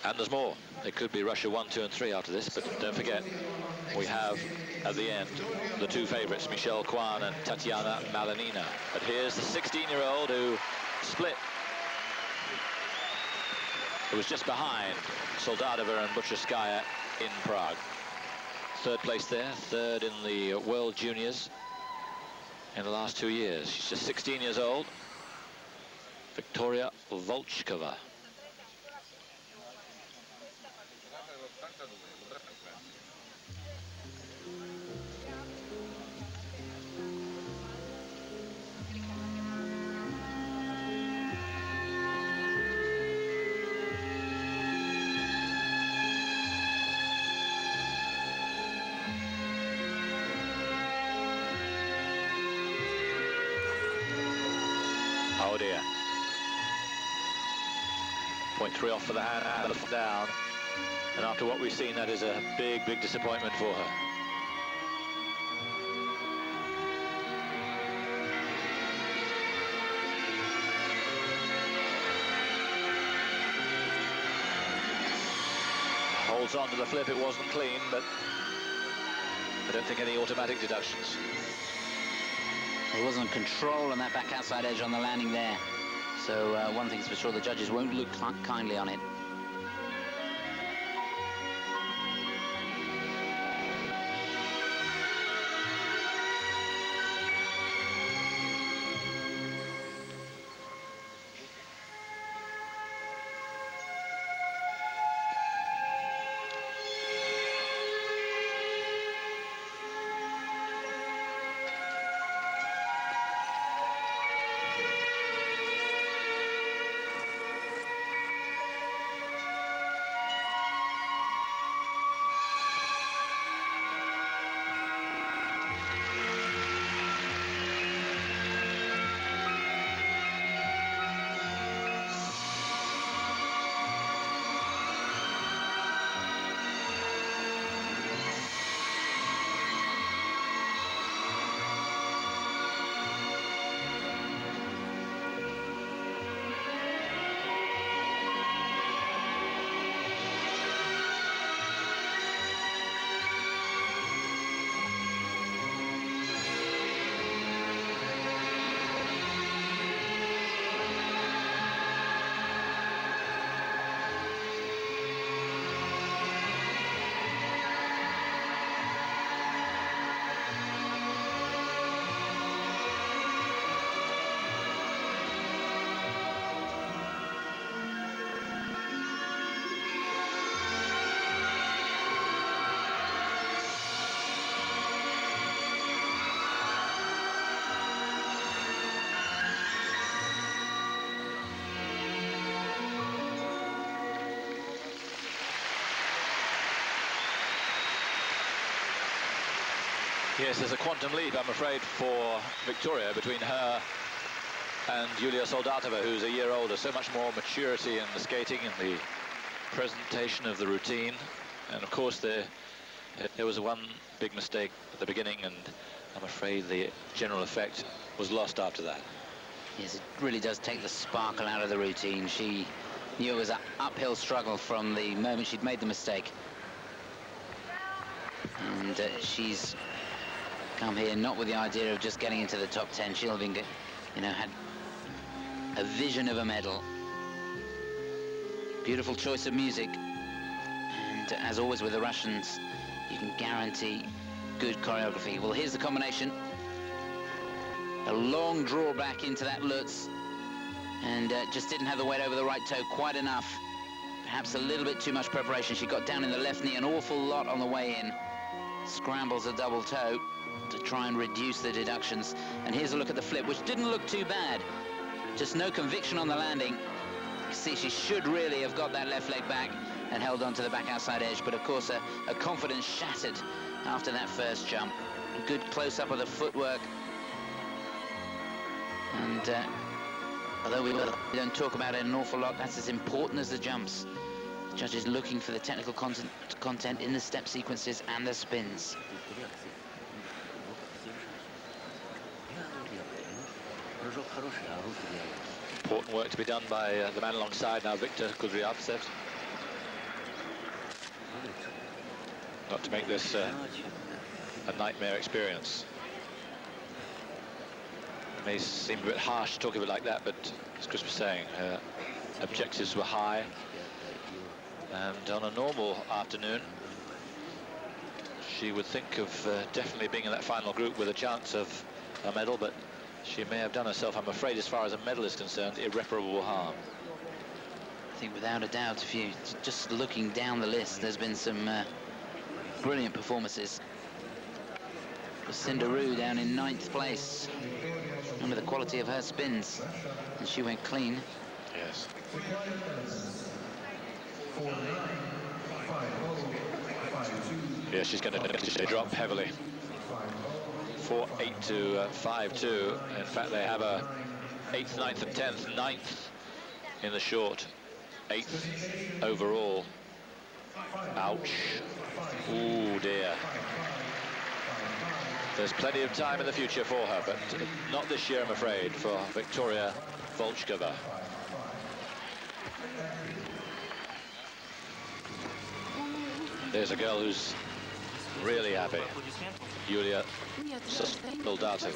And there's more. It could be Russia 1, 2 and 3 after this, but don't forget, we have, at the end, the two favourites, Michelle Kwan and Tatiana Malinina. But here's the 16-year-old who split. It was just behind Soldatova and Bucheskaya in Prague. Third place there, third in the World Juniors in the last 2 years. She's just 16 years old. Viktoria Volchkova. Oh dear. 0.3 off for the hand, down. And after what we've seen, that is a big, big disappointment for her. Holds on to the flip, it wasn't clean, but I don't think any automatic deductions. There wasn't control on that back outside edge on the landing there. So one thing's for sure, the judges won't look kindly on it. Yes, there's a quantum leap, I'm afraid, for Viktoria between her and Yulia Soldatova, who's a year older. So much more maturity in the skating and the presentation of the routine. And of course, there was one big mistake at the beginning, and I'm afraid the general effect was lost after that. Yes, it really does take the sparkle out of the routine. She knew it was an uphill struggle from the moment she'd made the mistake. And she's come here not with the idea of just getting into the top 10. She'll have been, you know, had a vision of a medal. Beautiful choice of music. And as always with the Russians, you can guarantee good choreography. Well, here's the combination. A long draw back into that Lutz, and just didn't have the weight over the right toe quite enough. Perhaps a little bit too much preparation. She got down in the left knee an awful lot on the way in. Scrambles a double toe to try and reduce the deductions. And here's a look at the flip, which didn't look too bad. Just no conviction on the landing. You see, she should really have got that left leg back and held on to the back outside edge, but of course a confidence shattered after that first jump. A good close-up of the footwork. And although we don't talk about it an awful lot, that's as important as the jumps. The judges looking for the technical content in the step sequences and the spins. Important work to be done by the man alongside now, Viktor Kudryavtsev. not to make this a nightmare experience. It may seem a bit harsh to talk of it like that, but as Chris was saying, her objectives were high, and on a normal afternoon she would think of definitely being in that final group with a chance of a medal, but she may have done herself, I'm afraid, as far as a medal is concerned, irreparable harm. I think without a doubt, if you just looking down the list, there's been some brilliant performances. Lucinda Roux down in 9th place. Remember the quality of her spins, and she went clean. Yes. Yeah, she's going to drop heavily. 4-8 to 5-2. In fact, they have a 8th, 9th, and 10th. 9th in the short, 8th overall. Ouch. Ooh, dear. There's plenty of time in the future for her, but not this year, I'm afraid, for Viktoria Volchkova. There's a girl who's really happy. Yulia Soldatova.